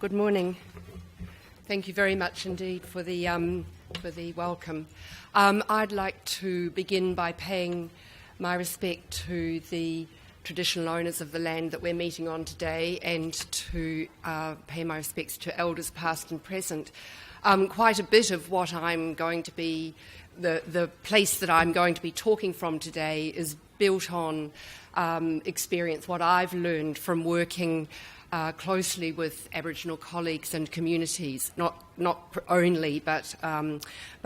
Good morning. Thank you very much indeed for the welcome. I'd like to begin by paying my respect to the traditional owners of the land that we're meeting on today, and to pay my respects to elders past and present. Quite a bit of what I'm going to be, the place that I'm going to be talking from today is built on experience, what I've learned from working closely with Aboriginal colleagues and communities, not only, but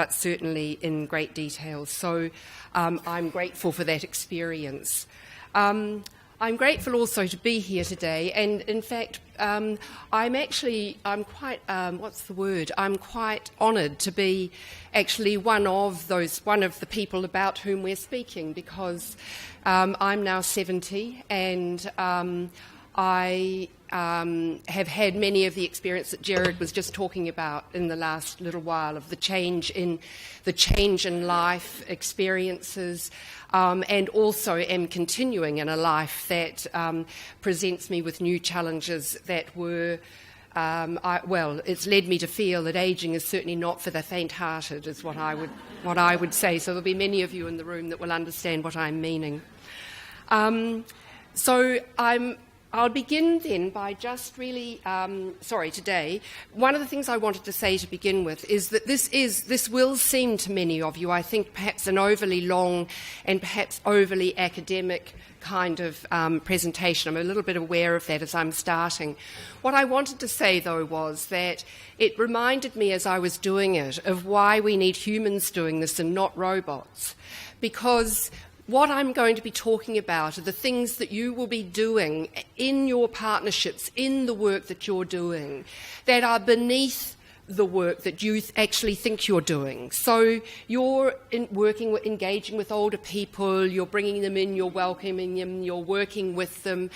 certainly in great detail. So I'm grateful for that experience. I'm grateful also to be here today, and in fact, I'm quite honoured to be actually one of the people about whom we're speaking, because I'm now 70, and I have had many of the experience that Jared was just talking about in the last little while, of the change in life experiences, and also am continuing in a life that presents me with new challenges that were, it's led me to feel that ageing is certainly not for the faint-hearted, is what I would say. So there'll be many of you in the room that will understand what I'm meaning. I'll begin then by just really, today, one of the things I wanted to say to begin with is that this will seem to many of you, I think, perhaps an overly long and perhaps overly academic kind of presentation. I'm a little bit aware of that as I'm starting. What I wanted to say, though, was that it reminded me as I was doing it of why we need humans doing this and not robots. Because what I'm going to be talking about are the things that you will be doing in your partnerships, in the work that you're doing, that are beneath the work that you actually think you're doing. So you're engaging with older people, you're bringing them in, you're welcoming them, you're working with them,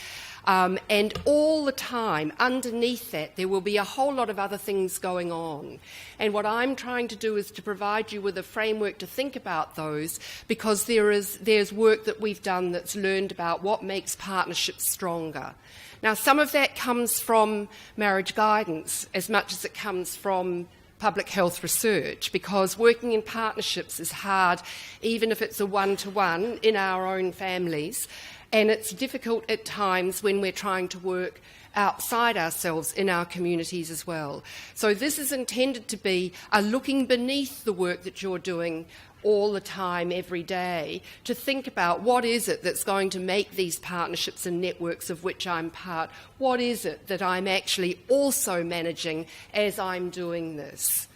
and all the time, underneath that, there will be a whole lot of other things going on. And what I'm trying to do is to provide you with a framework to think about those, because there's work that we've done that's learned about what makes partnerships stronger. Now, some of that comes from marriage guidance as much as it comes from public health research, because working in partnerships is hard, even if it's a one-to-one in our own families. And it's difficult at times when we're trying to work outside ourselves in our communities as well. So this is intended to be a looking beneath the work that you're doing all the time, every day, to think about what is it that's going to make these partnerships and networks of which I'm part, what is it that I'm actually also managing as I'm doing this.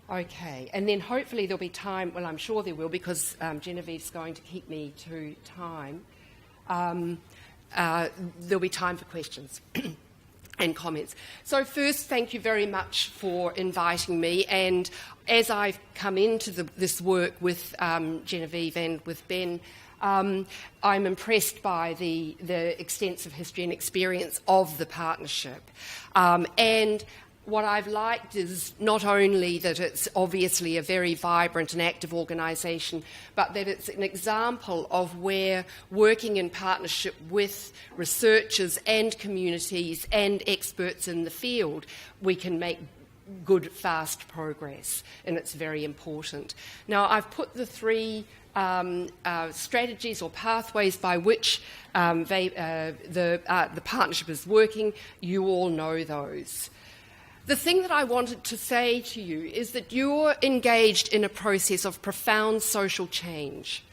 Okay, and then hopefully there'll be time, well, I'm sure there will, because Genevieve's going to keep me to time. There'll be time for questions and comments. So first, thank you very much for inviting me. And as I've come into this work with Genevieve and with Ben, I'm impressed by the extensive history and experience of the partnership. And what I've liked is not only that it's obviously a very vibrant and active organisation, but that it's an example of where working in partnership with researchers and communities and experts in the field, we can make good, fast progress, and it's very important. Now, I've put the three strategies or pathways by which the partnership is working. You all know those. The thing that I wanted to say to you is that you're engaged in a process of profound social change.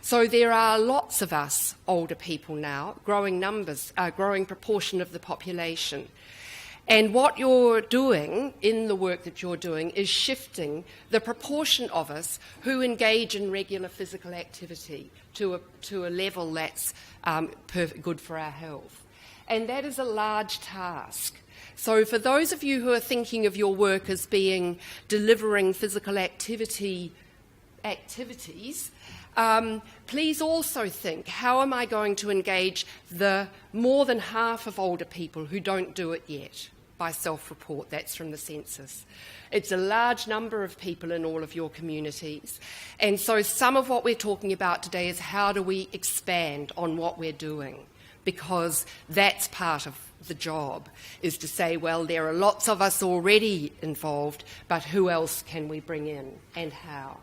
So there are lots of us older people now, growing numbers, growing proportion of the population. And what you're doing in the work that you're doing is shifting the proportion of us who engage in regular physical activity to a level that's good for our health. And that is a large task. So for those of you who are thinking of your work as being delivering physical activities, please also think, how am I going to engage the more than half of older people who don't do it yet by self-report? That's from the census. It's a large number of people in all of your communities. And so some of what we're talking about today is how do we expand on what we're doing, because that's part of the job, is to say, well, there are lots of us already involved, but who else can we bring in and how?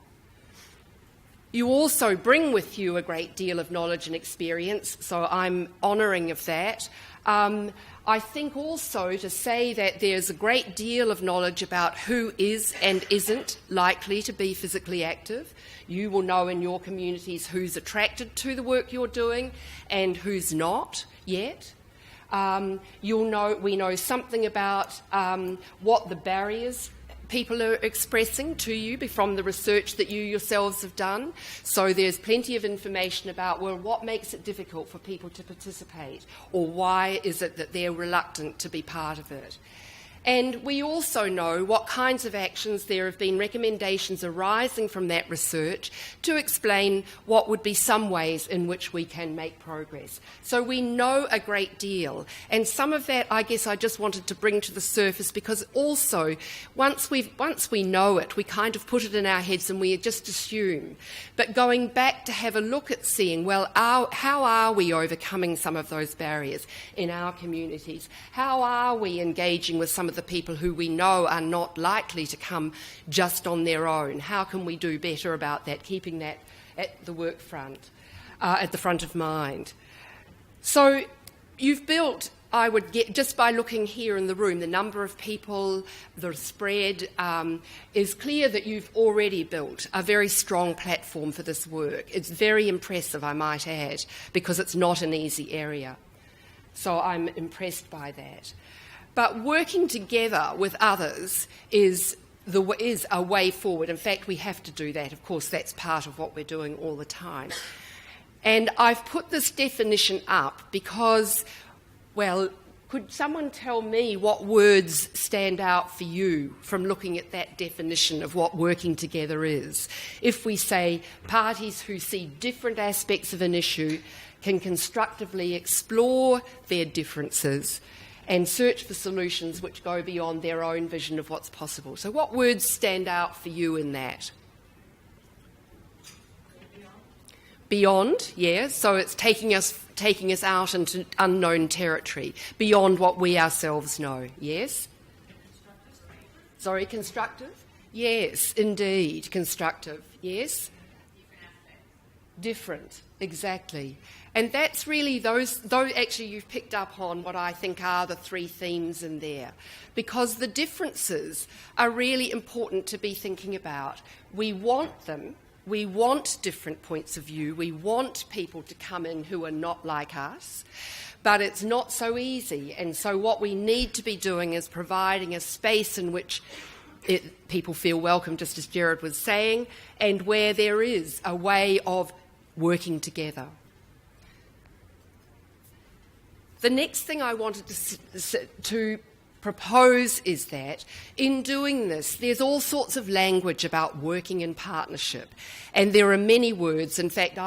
You also bring with you a great deal of knowledge and experience, so I'm honouring of that. I think also to say that there's a great deal of knowledge about who is and isn't likely to be physically active. You will know in your communities who's attracted to the work you're doing and who's not yet. We know something about what the barriers people are expressing to you from the research that you yourselves have done. So there's plenty of information about, well, what makes it difficult for people to participate, or why is it that they're reluctant to be part of it. And we also know what kinds of actions there have been recommendations arising from that research to explain what would be some ways in which we can make progress. So we know a great deal. And some of that, I guess, I just wanted to bring to the surface, because also once we know it, we kind of put it in our heads and we just assume. But going back to have a look at seeing, well, how are we overcoming some of those barriers in our communities? How are we engaging with some of the people who we know are not likely to come just on their own? How can we do better about that, keeping that at the work front, at the front of mind? So you've built, I would get, just by looking here in the room, the number of people, the spread, is clear that you've already built a very strong platform for this work. It's very impressive, I might add, because it's not an easy area. So I'm impressed by that. But working together with others is a way forward. In fact, we have to do that. Of course, that's part of what we're doing all the time. And I've put this definition up because, well, could someone tell me what words stand out for you from looking at that definition of what working together is? If we say parties who see different aspects of an issue can constructively explore their differences and search for solutions which go beyond their own vision of what's possible. So what words stand out for you in that? Beyond, yeah. So it's taking us out into unknown territory, beyond what we ourselves know, yes? Sorry, constructive? Yes, indeed, constructive, yes? Different, exactly. And that's really those actually you've picked up on what I think are the three themes in there, because the differences are really important to be thinking about. We want them. We want different points of view. We want people to come in who are not like us, but it's not so easy. And so what we need to be doing is providing a space in which people feel welcome, just as Gerard was saying, and where there is a way of working together. The next thing I wanted to propose is that in doing this, there's all sorts of language about working in partnership, and there are many words. In fact,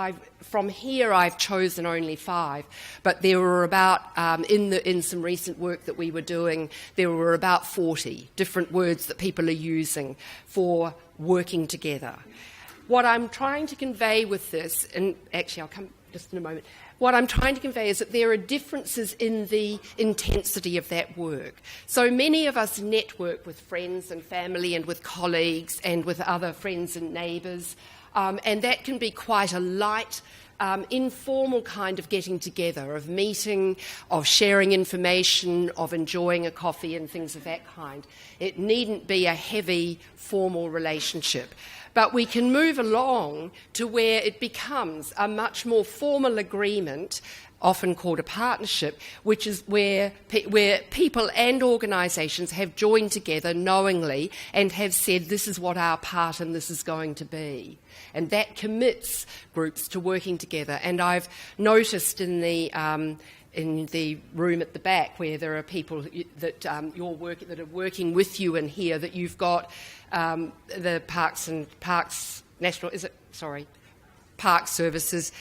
from here I've chosen only 5, but there were about, in some recent work that we were doing, there were about 40 different words that people are using for working together. What I'm trying to convey with this, and actually I'll come just in a moment, what I'm trying to convey is that there are differences in the intensity of that work. So many of us network with friends and family and with colleagues and with other friends and neighbours, and that can be quite a light, informal kind of getting together, of meeting, of sharing information, of enjoying a coffee and things of that kind. It needn't be a heavy, formal relationship. But we can move along to where it becomes a much more formal agreement, often called a partnership, which is where people and organisations have joined together knowingly and have said, this is what our part in this is going to be. And that commits groups to working together. And I've noticed in the room at the back where there are people that that are working with you in here, that you've got the Park Services,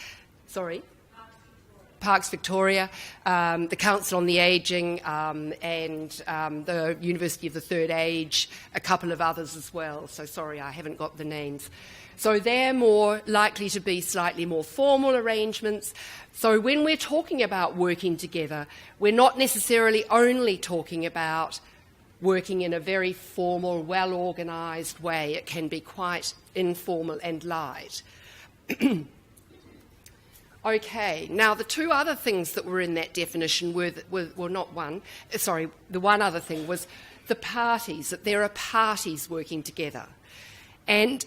Parks Victoria, the Council on the Ageing, and the University of the Third Age, a couple of others as well. So sorry, I haven't got the names. So they're more likely to be slightly more formal arrangements. So when we're talking about working together, we're not necessarily only talking about working in a very formal, well-organised way. It can be quite informal and light. Okay, now the two other things that were in that definition were not one, sorry, the one other thing was the parties, that there are parties working together. And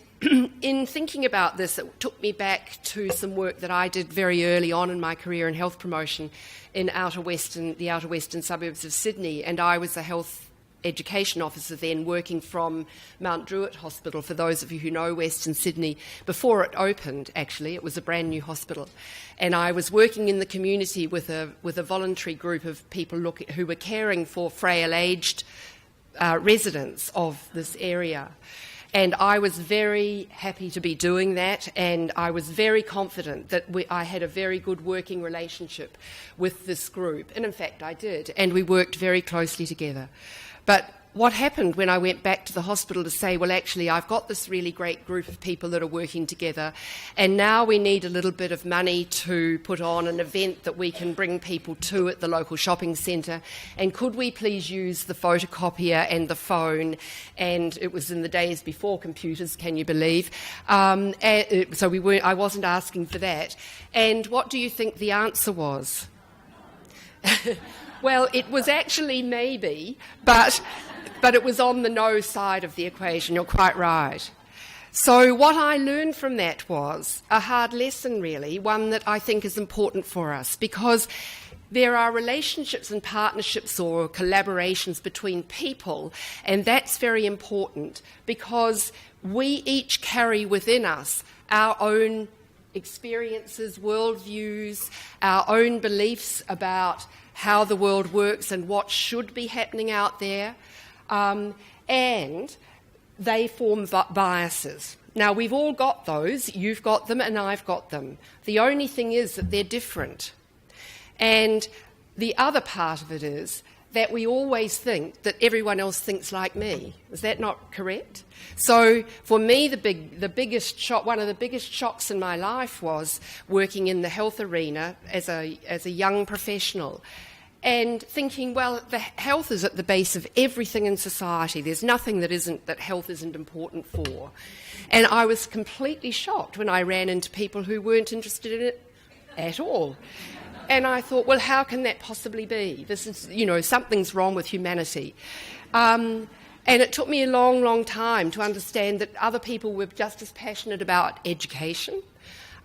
in thinking about this, it took me back to some work that I did very early on in my career in health promotion in the outer western suburbs of Sydney, and I was a health education officer then, working from Mount Druitt Hospital, for those of you who know Western Sydney. Before it opened, actually, it was a brand new hospital. And I was working in the community with a voluntary group of people who were caring for frail aged residents of this area. And I was very happy to be doing that, and I was very confident that I had a very good working relationship with this group. And in fact, I did, and we worked very closely together. But what happened when I went back to the hospital to say, well, actually, I've got this really great group of people that are working together, and now we need a little bit of money to put on an event that we can bring people to at the local shopping centre, and could we please use the photocopier and the phone? And it was in the days before computers, can you believe? So I wasn't asking for that. And what do you think the answer was? Well, it was actually maybe, but it was on the no side of the equation. You're quite right. So what I learned from that was a hard lesson, really, one that I think is important for us, because there are relationships and partnerships or collaborations between people, and that's very important because we each carry within us our own experiences, worldviews, our own beliefs about how the world works and what should be happening out there, and they form biases. Now, we've all got those. You've got them and I've got them. The only thing is that they're different. And the other part of it is that we always think that everyone else thinks like me. Is that not correct? So for me, biggest shock, one of the biggest shocks in my life was working in the health arena as a young professional, and thinking, well, the health is at the base of everything in society. There's nothing that health isn't important for. And I was completely shocked when I ran into people who weren't interested in it at all. And I thought, well, how can that possibly be? This is, something's wrong with humanity. And it took me a long, long time to understand that other people were just as passionate about education,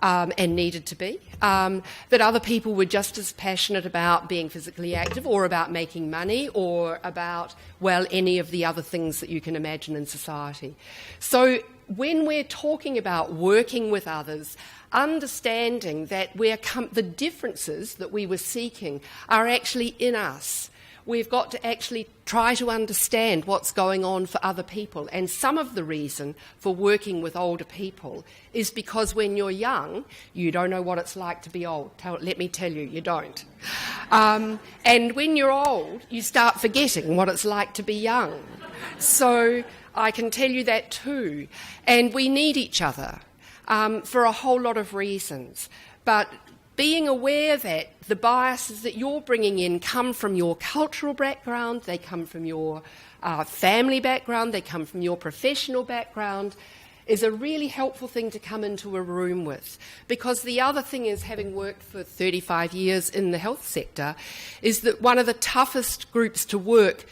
and needed to be, that other people were just as passionate about being physically active or about making money or about, well, any of the other things that you can imagine in society. So when we're talking about working with others, understanding that the differences that we were seeking are actually in us. We've got to actually try to understand what's going on for other people. And some of the reason for working with older people is because when you're young, you don't know what it's like to be old. Let me tell you, you don't. And when you're old, you start forgetting what it's like to be young. So I can tell you that too. And we need each other for a whole lot of reasons. But being aware that the biases that you're bringing in come from your cultural background, they come from your family background, they come from your professional background, is a really helpful thing to come into a room with. Because the other thing is, having worked for 35 years in the health sector, is that one of the toughest groups to work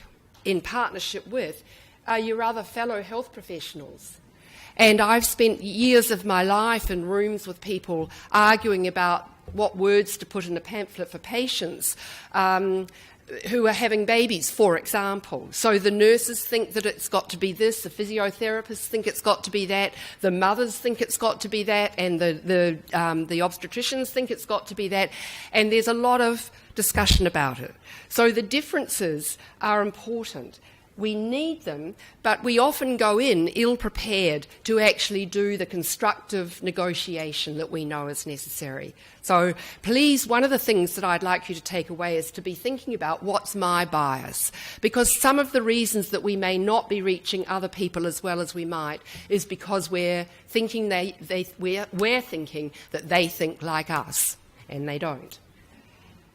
in partnership with are your other fellow health professionals. And I've spent years of my life in rooms with people arguing about what words to put in a pamphlet for patients who are having babies, for example. So the nurses think that it's got to be this, the physiotherapists think it's got to be that, the mothers think it's got to be that, and the obstetricians think it's got to be that, and there's a lot of discussion about it. So the differences are important. We need them, but we often go in ill-prepared to actually do the constructive negotiation that we know is necessary. So please, one of the things that I'd like you to take away is to be thinking about what's my bias, because some of the reasons that we may not be reaching other people as well as we might is because we're thinking we're thinking that they think like us, and they don't,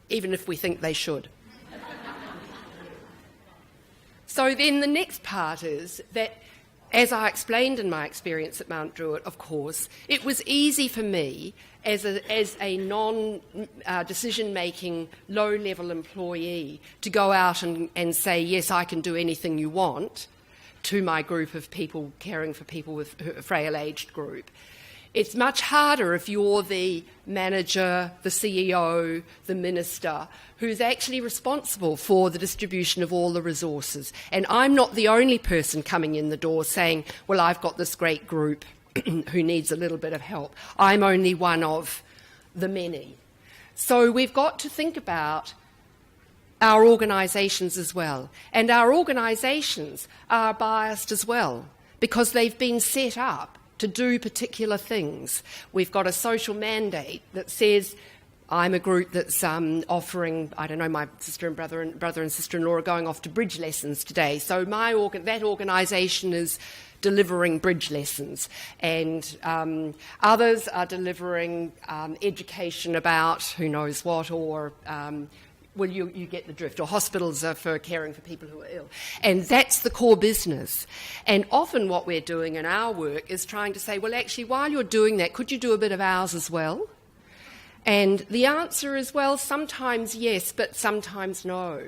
even if we think they should. So then the next part is that, as I explained in my experience at Mount Druitt, of course, it was easy for me as a non-decision-making, low-level employee to go out and say, yes, I can do anything you want, to my group of people caring for people with a frail-aged group. It's much harder if you're the manager, the CEO, the minister, who's actually responsible for the distribution of all the resources. And I'm not the only person coming in the door saying, well, I've got this great group who needs a little bit of help. I'm only one of the many. So we've got to think about our organisations as well. And our organisations are biased as well because they've been set up to do particular things. We've got a social mandate that says, I'm a group that's offering, I don't know, my sister and brother and sister-in-law are going off to bridge lessons today. So that organisation is delivering bridge lessons, and others are delivering education about who knows what, or well, you get the drift, or hospitals are for caring for people who are ill. And that's the core business. And often what we're doing in our work is trying to say, well, actually, while you're doing that, could you do a bit of ours as well? And the answer is, well, sometimes yes, but sometimes no.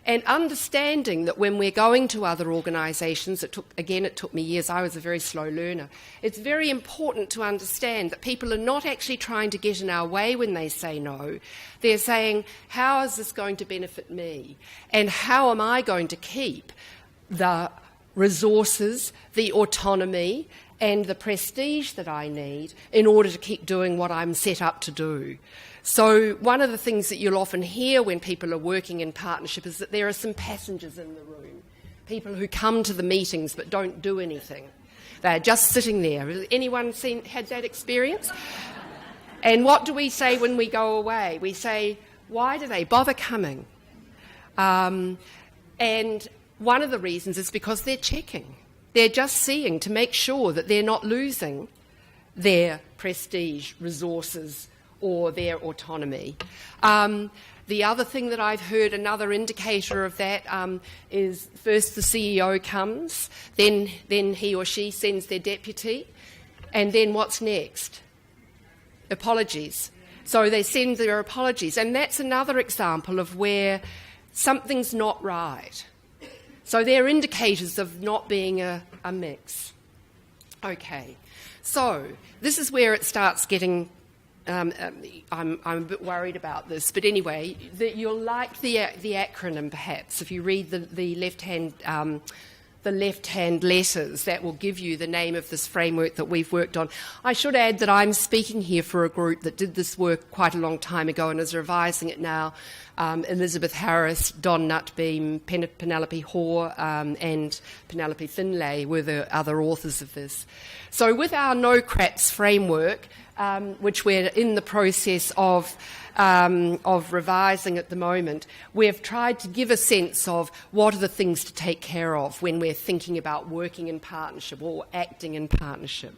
And understanding that when we're going to other organisations, it took me years, I was a very slow learner, it's very important to understand that people are not actually trying to get in our way when they say no. They're saying, how is this going to benefit me? And how am I going to keep the resources, the autonomy, and the prestige that I need in order to keep doing what I'm set up to do? So one of the things that you'll often hear when people are working in partnership is that there are some passengers in the room, people who come to the meetings but don't do anything. They're just sitting there. Has anyone had that experience? And what do we say when we go away? We say, why do they bother coming? And one of the reasons is because they're checking. They're just seeing to make sure that they're not losing their prestige, resources, or their autonomy. The other thing that I've heard, another indicator of that, is first the CEO comes, then he or she sends their deputy, and then what's next? Apologies. So they send their apologies, and that's another example of where something's not right. So they're indicators of not being a mix. Okay, so this is where it starts getting... I'm a bit worried about this, but anyway, you'll like the acronym perhaps. If you read the left-hand letters, that will give you the name of this framework that we've worked on. I should add that I'm speaking here for a group that did this work quite a long time ago and is revising it now. Elizabeth Harris, Don Nutbeam, Penelope Hoare, and Penelope Finlay were the other authors of this. So with our No Craps framework, which we're in the process of revising at the moment, we've tried to give a sense of what are the things to take care of when we're thinking about working in partnership or acting in partnership.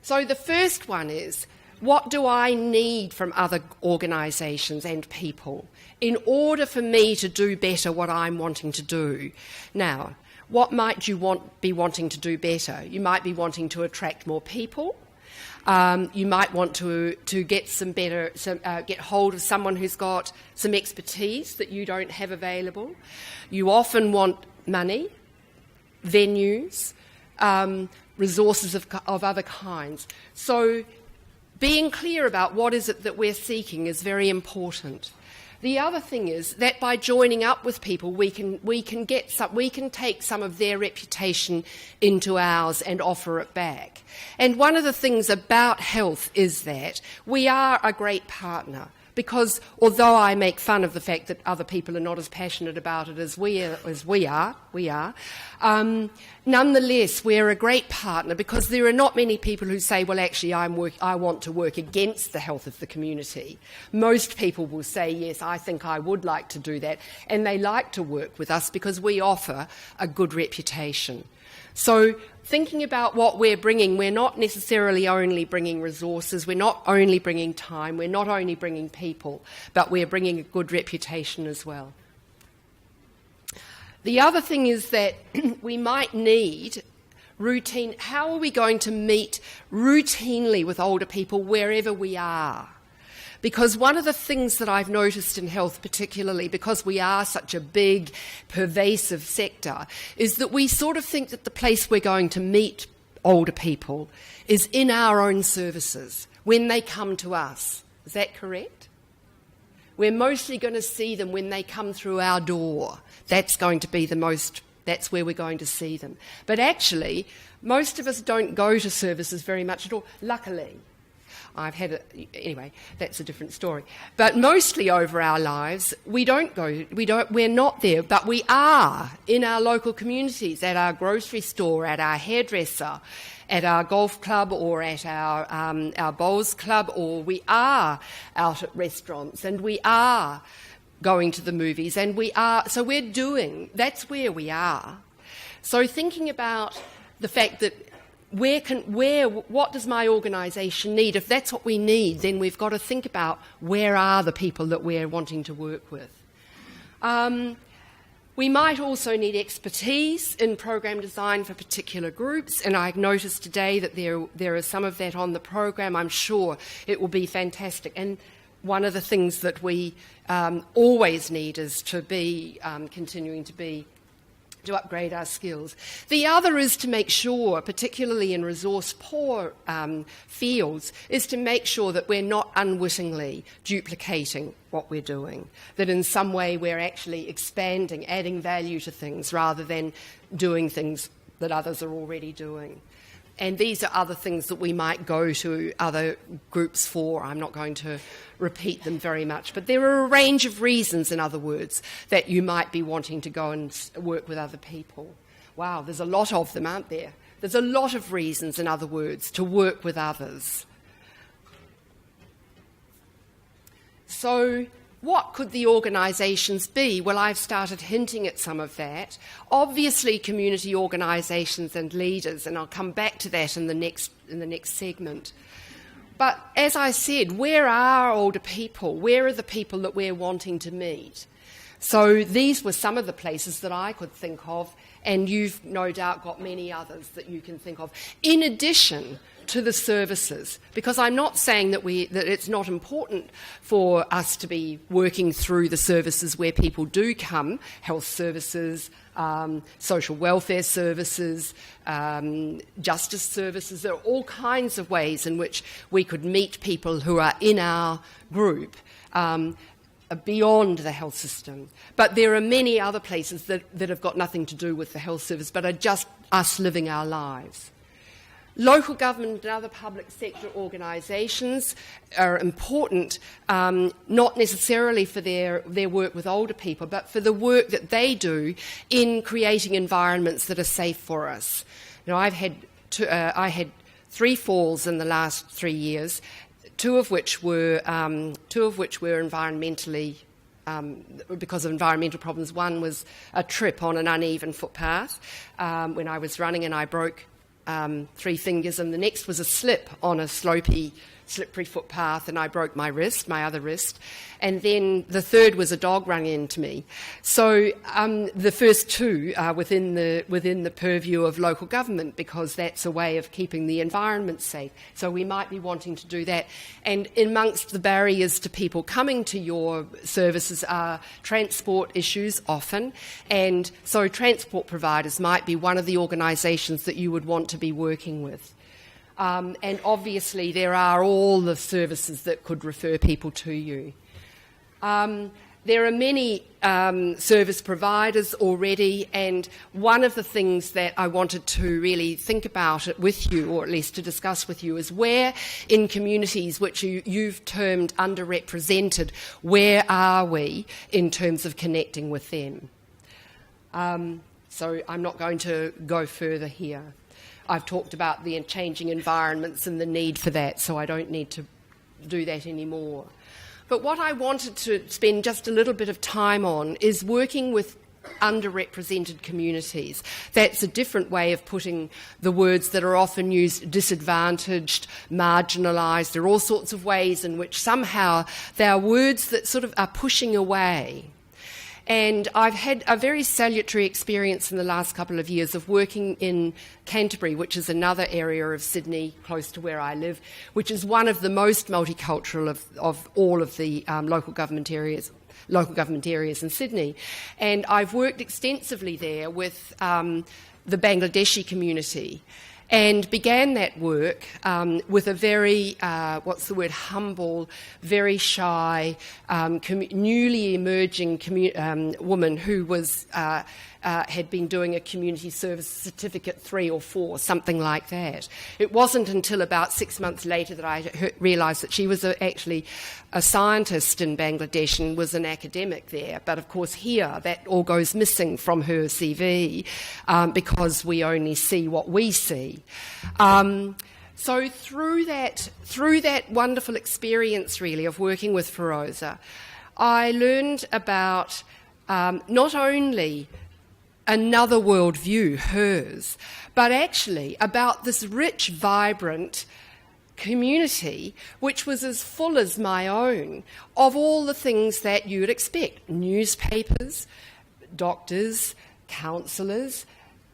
So the first one is, what do I need from other organisations and people in order for me to do better what I'm wanting to do? Now, what might you be wanting to do better? You might be wanting to attract more people. You might want to get get hold of someone who's got some expertise that you don't have available. You often want money, venues, resources of other kinds. So being clear about what is it that we're seeking is very important. The other thing is that by joining up with people, we can take some of their reputation into ours and offer it back. And one of the things about health is that we are a great partner, because although I make fun of the fact that other people are not as passionate about it as we are, nonetheless, we're a great partner because there are not many people who say, well, actually, I want to work against the health of the community. Most people will say, yes, I think I would like to do that, and they like to work with us because we offer a good reputation. So thinking about what we're bringing, we're not necessarily only bringing resources, we're not only bringing time, we're not only bringing people, but we're bringing a good reputation as well. The other thing is that we might need routine. How are we going to meet routinely with older people wherever we are? Because one of the things that I've noticed in health, particularly because we are such a big, pervasive sector, is that we sort of think that the place we're going to meet older people is in our own services, when they come to us. Is that correct? We're mostly going to see them when they come through our door. That's going to be that's where we're going to see them. But actually, most of us don't go to services very much at all, luckily. Anyway, that's a different story. But mostly over our lives, we're not there, but we are in our local communities, at our grocery store, at our hairdresser, at our golf club, or at our bowls club, or we are out at restaurants, and we are going to the movies, and that's where we are. So thinking about the fact that what does my organisation need? If that's what we need, then we've got to think about where are the people that we're wanting to work with. We might also need expertise in program design for particular groups, and I've noticed today that there is some of that on the program. I'm sure it will be fantastic. And one of the things that we always need is to be continuing to upgrade our skills. The other is to make sure, particularly in resource-poor fields, is to make sure that we're not unwittingly duplicating what we're doing, that in some way we're actually expanding, adding value to things rather than doing things that others are already doing. And these are other things that we might go to other groups for. I'm not going to repeat them very much. But there are a range of reasons, in other words, that you might be wanting to go and work with other people. Wow, there's a lot of them, aren't there? There's a lot of reasons, in other words, to work with others. So what could the organisations be? Well, I've started hinting at some of that. Obviously, community organisations and leaders, and I'll come back to that in the next segment. But as I said, where are older people? Where are the people that we're wanting to meet? So these were some of the places that I could think of, and you've no doubt got many others that you can think of, in addition to the services, because I'm not saying that it's not important for us to be working through the services where people do come, health services, social welfare services, justice services. There are all kinds of ways in which we could meet people who are in our group beyond the health system. But there are many other places that have got nothing to do with the health service, but are just us living our lives. Local government and other public sector organisations are important, not necessarily for their work with older people, but for the work that they do in creating environments that are safe for us. Now, I had 3 falls in the last 3 years, two of which were environmentally because of environmental problems. One was a trip on an uneven footpath when I was running, and I broke 3 fingers, and the next was a slip on a slippery footpath, and I broke my other wrist, and then the third was a dog running into me. So the first 2 are within the purview of local government, because that's a way of keeping the environment safe. So we might be wanting to do that. And amongst the barriers to people coming to your services are transport issues often, and so transport providers might be one of the organisations that you would want to be working with. And obviously there are all the services that could refer people to you. there are many service providers already, and one of the things that I wanted to really think about it with you, or at least to discuss with you, is where in communities which you've termed underrepresented, where are we in terms of connecting with them? So I'm not going to go further here. I've talked about the changing environments and the need for that, so I don't need to do that anymore. But what I wanted to spend just a little bit of time on is working with underrepresented communities. That's a different way of putting the words that are often used: disadvantaged, marginalised. There are all sorts of ways in which somehow they are words that sort of are pushing away. And I've had a very salutary experience in the last couple of years of working in Canterbury, which is another area of Sydney close to where I live, which is one of the most multicultural of all of the local government areas in Sydney. And I've worked extensively there with the Bangladeshi community, and began that work with a very, humble, very shy, newly emerging woman who was had been doing a community service certificate 3 or 4, something like that. It wasn't until about 6 months later that I realised that she was actually a scientist in Bangladesh and was an academic there. But of course here that all goes missing from her CV because we only see what we see. So through that wonderful experience really of working with Feroza, I learned about not only another worldview, hers, but actually about this rich, vibrant community which was as full as my own of all the things that you'd expect: newspapers, doctors, counsellors,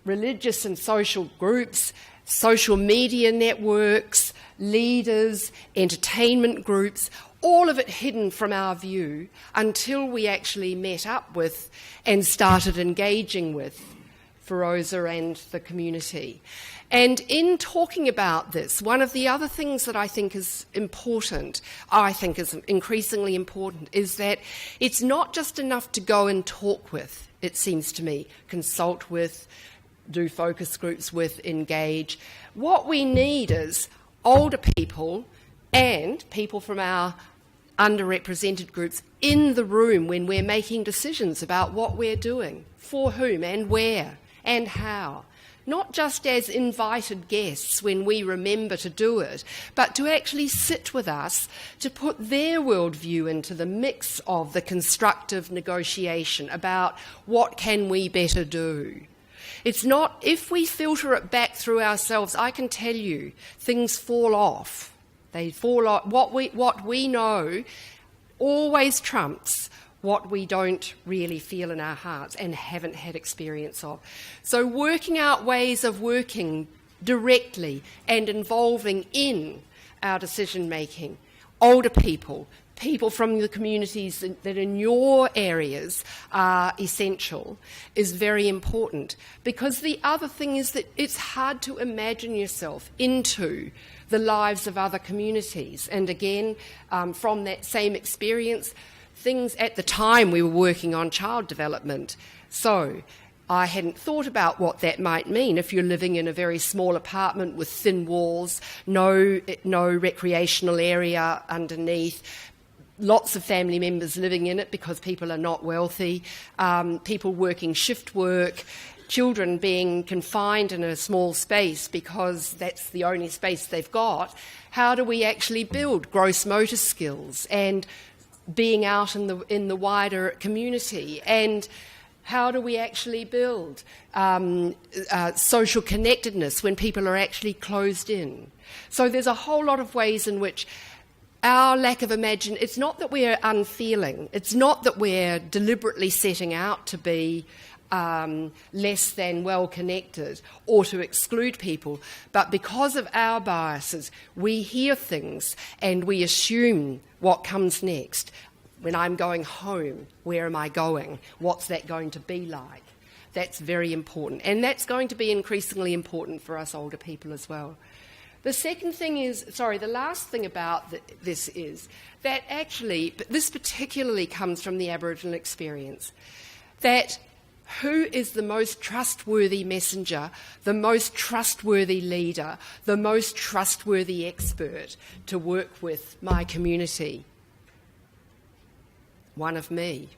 religious and social groups, social media networks, leaders, entertainment groups, all of it hidden from our view until we actually met up with and started engaging with Feroza and the community. And in talking about this, one of the other things that I think is increasingly important, is that it's not just enough to go and talk with, it seems to me, consult with, do focus groups with, engage. What we need is older people and people from our underrepresented groups in the room when we're making decisions about what we're doing, for whom and where and how. Not just as invited guests when we remember to do it, but to actually sit with us, to put their worldview into the mix of the constructive negotiation about what can we better do. It's not, if we filter it back through ourselves, I can tell you, things fall off. They fall off. What we know always trumps what we don't really feel in our hearts and haven't had experience of. So working out ways of working directly and involving in our decision-making, older people, people from the communities that in your areas are essential, is very important. Because the other thing is that it's hard to imagine yourself into the lives of other communities. And again, from that same experience, things at the time we were working on child development. So I hadn't thought about what that might mean if you're living in a very small apartment with thin walls, no recreational area underneath, lots of family members living in it because people are not wealthy, people working shift work, children being confined in a small space because that's the only space they've got. How do we actually build gross motor skills and being out in the wider community? And how do we actually build social connectedness when people are actually closed in? So there's a whole lot of ways in which our lack of imagination, it's not that we're unfeeling, it's not that we're deliberately setting out to be less than well connected or to exclude people, but because of our biases, we hear things and we assume what comes next. When I'm going home, where am I going? What's that going to be like? That's very important. And that's going to be increasingly important for us older people as well. The second thing is, the last thing about this is that actually, but this particularly comes from the Aboriginal experience, that who is the most trustworthy messenger, the most trustworthy leader, the most trustworthy expert to work with my community? One of me.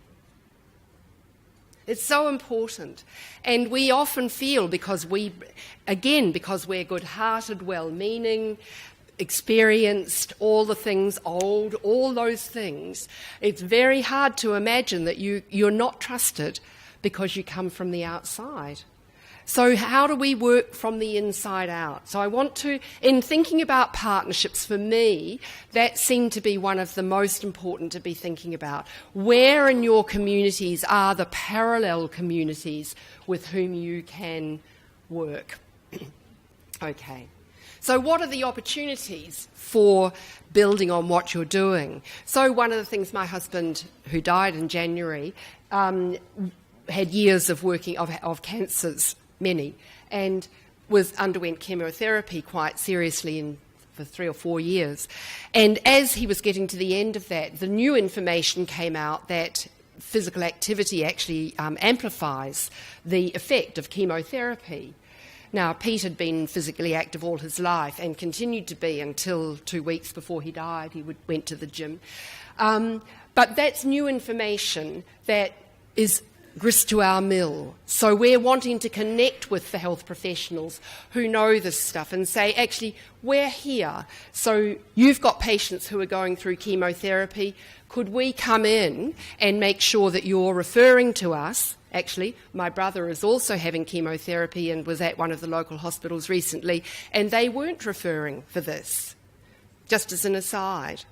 It's so important. And we often feel, because we're good-hearted, well-meaning, experienced, all the things, old, all those things, it's very hard to imagine that you're not trusted because you come from the outside. So how do we work from the inside out? So I want to, in thinking about partnerships, for me, that seemed to be one of the most important to be thinking about. Where in your communities are the parallel communities with whom you can work? Okay. So what are the opportunities for building on what you're doing? So one of the things, my husband, who died in January, had years of working of cancers, many, and underwent chemotherapy quite seriously for 3 or 4 years. And as he was getting to the end of that, the new information came out that physical activity actually amplifies the effect of chemotherapy. Now, Pete had been physically active all his life and continued to be until 2 weeks before he died. He went to the gym. But that's new information that is grist to our mill. So we're wanting to connect with the health professionals who know this stuff and say, actually, we're here. So you've got patients who are going through chemotherapy. Could we come in and make sure that you're referring to us? Actually, my brother is also having chemotherapy and was at one of the local hospitals recently, and they weren't referring for this, just as an aside.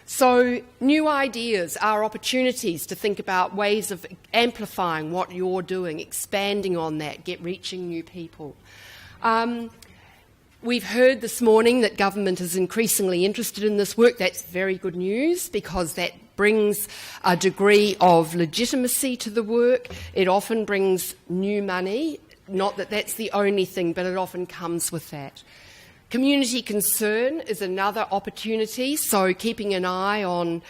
So new ideas are opportunities to think about ways of amplifying what you're doing, expanding on that, reaching new people. We've heard this morning that government is increasingly interested in this work. That's very good news, because that brings a degree of legitimacy to the work. It often brings new money. Not that that's the only thing, but it often comes with that. Community concern is another opportunity, so keeping an eye on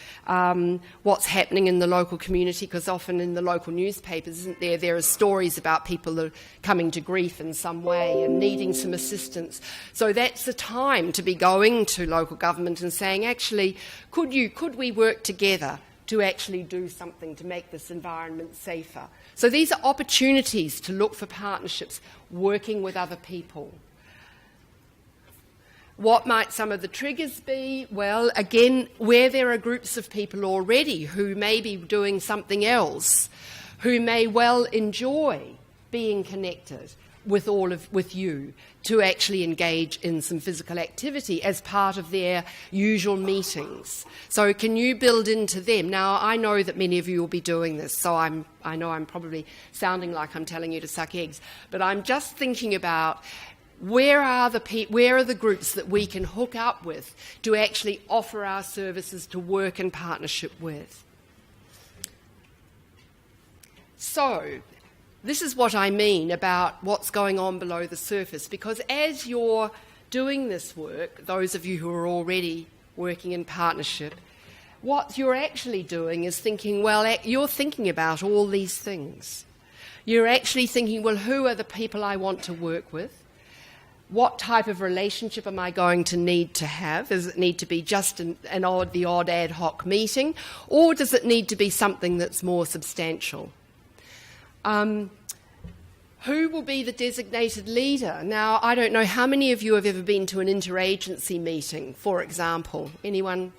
what's happening in the local community, because often in the local newspapers, there are stories about people that are coming to grief in some way and needing some assistance. So that's the time to be going to local government and saying, actually, could we work together to actually do something to make this environment safer? So these are opportunities to look for partnerships, working with other people. What might some of the triggers be? Well, again, where there are groups of people already who may be doing something else, who may well enjoy being connected with you to actually engage in some physical activity as part of their usual meetings. So can you build into them? Now, I know that many of you will be doing this, so I know I'm probably sounding like I'm telling you to suck eggs, but I'm just thinking about where are the groups that we can hook up with to actually offer our services to work in partnership with? So, this is what I mean about what's going on below the surface, because as you're doing this work, those of you who are already working in partnership, what you're actually doing is thinking, well, you're thinking about all these things. You're actually thinking, well, who are the people I want to work with? What type of relationship am I going to need to have? Does it need to be just the odd ad hoc meeting, or does it need to be something that's more substantial? Who will be the designated leader? Now, I don't know how many of you have ever been to an interagency meeting, for example. Anyone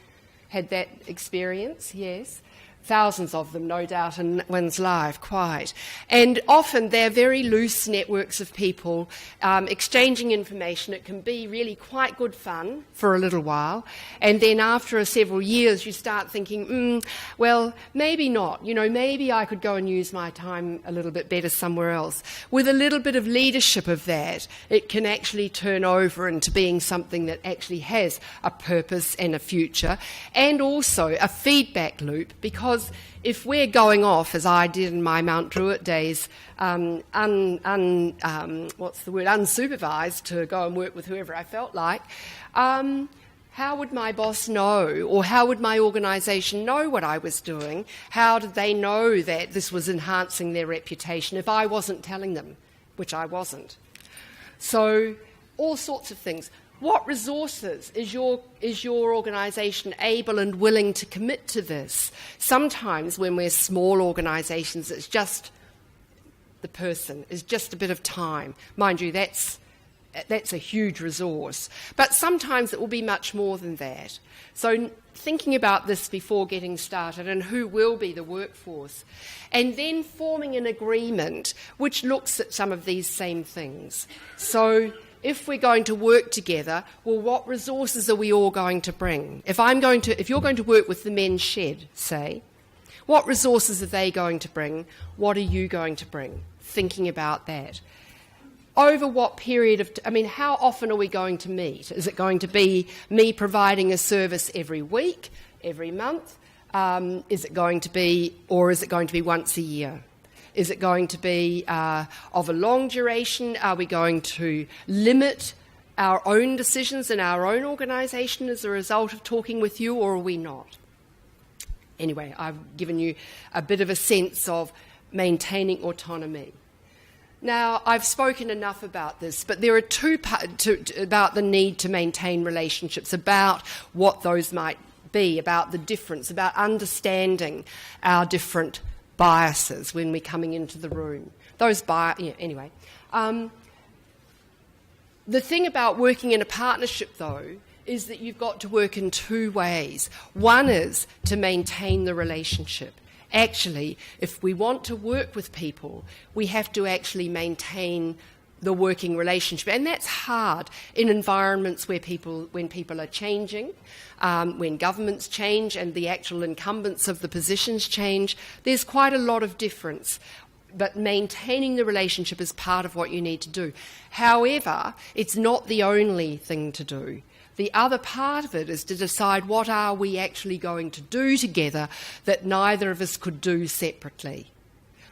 had that experience? Yes. Thousands of them, no doubt, in one's life, quite. And often they're very loose networks of people exchanging information. It can be really quite good fun for a little while. And then after several years, you start thinking, well, maybe not. You know, maybe I could go and use my time a little bit better somewhere else. With a little bit of leadership of that, it can actually turn over into being something that actually has a purpose and a future, and also a feedback loop, because because if we're going off, as I did in my Mount Druitt days, unsupervised to go and work with whoever I felt like, how would my boss know, or how would my organisation know what I was doing? How did they know that this was enhancing their reputation if I wasn't telling them, which I wasn't? So all sorts of things. What resources is your organisation able and willing to commit to this? Sometimes when we're small organisations, it's just the person, it's just a bit of time. Mind you, that's a huge resource. But sometimes it will be much more than that. So thinking about this before getting started and who will be the workforce, and then forming an agreement which looks at some of these same things. So if we're going to work together, well, what resources are we all going to bring? If you're going to work with the men's shed, say, what resources are they going to bring? What are you going to bring? Thinking about that. Over what period how often are we going to meet? Is it going to be me providing a service every week, every month? Is it going to be once a year? Is it going to be of a long duration? Are we going to limit our own decisions in our own organisation as a result of talking with you, or are we not? Anyway, I've given you a bit of a sense of maintaining autonomy. Now, I've spoken enough about this, but there are two parts about the need to maintain relationships, about what those might be, about the difference, about understanding our different biases when we're coming into the room. Anyway. The thing about working in a partnership, though, is that you've got to work in two ways. One is to maintain the relationship. Actually, if we want to work with people, we have to actually maintain the working relationship. And that's hard in environments when people are changing, when governments change and the actual incumbents of the positions change. There's quite a lot of difference. But maintaining the relationship is part of what you need to do. However, it's not the only thing to do. The other part of it is to decide what are we actually going to do together that neither of us could do separately.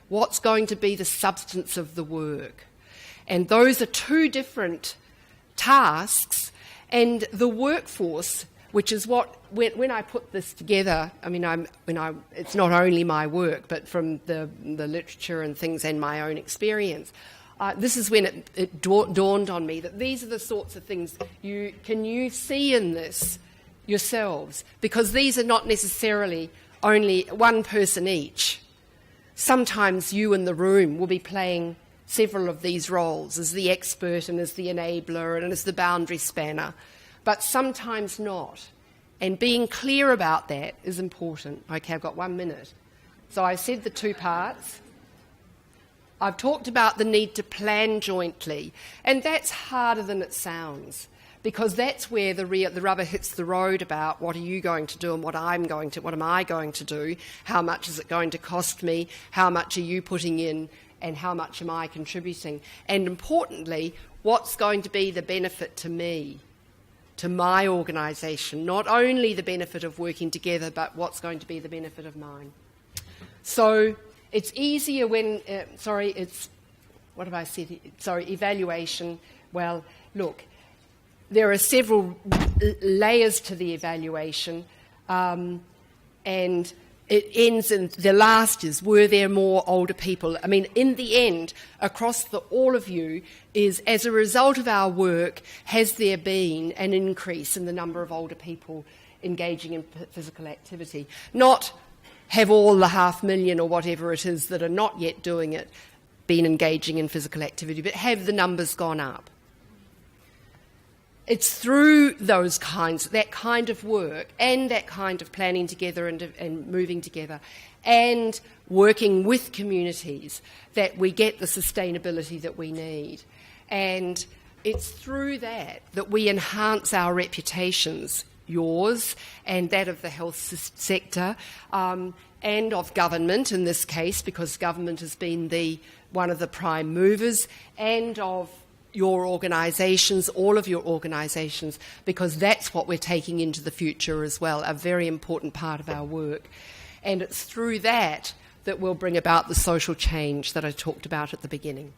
What's going to be the substance of the work? And those are two different tasks, and the workforce, which is what, when I put this together, it's not only my work, but from the literature and things and my own experience, this is when it dawned on me that these are the sorts of things you see in this yourselves, because these are not necessarily only one person each. Sometimes you in the room will be playing several of these roles as the expert and as the enabler and as the boundary spanner, but sometimes not. And being clear about that is important. Okay, I've got 1 minute. So I said the two parts. I've talked about the need to plan jointly, and that's harder than it sounds, because that's where the rubber hits the road about what are you going to do and what am I going to do, how much is it going to cost me, how much are you putting in, and how much am I contributing, and importantly, what's going to be the benefit to me, to my organisation, not only the benefit of working together, but what's going to be the benefit of mine. So it's easier when, evaluation. Well, look, there are several layers to the evaluation, and it ends in, the last is, were there more older people? I mean, in the end, across all of you, is as a result of our work, has there been an increase in the number of older people engaging in physical activity? Not have all the 500,000 or whatever it is that are not yet doing it been engaging in physical activity, but have the numbers gone up? It's through that kind of work and that kind of planning together and moving together and working with communities that we get the sustainability that we need. And it's through that we enhance our reputations, yours and that of the health sector, and of government in this case, because government has been one of the prime movers, and of your organisations, all of your organisations, because that's what we're taking into the future as well, a very important part of our work. And it's through that that we'll bring about the social change that I talked about at the beginning.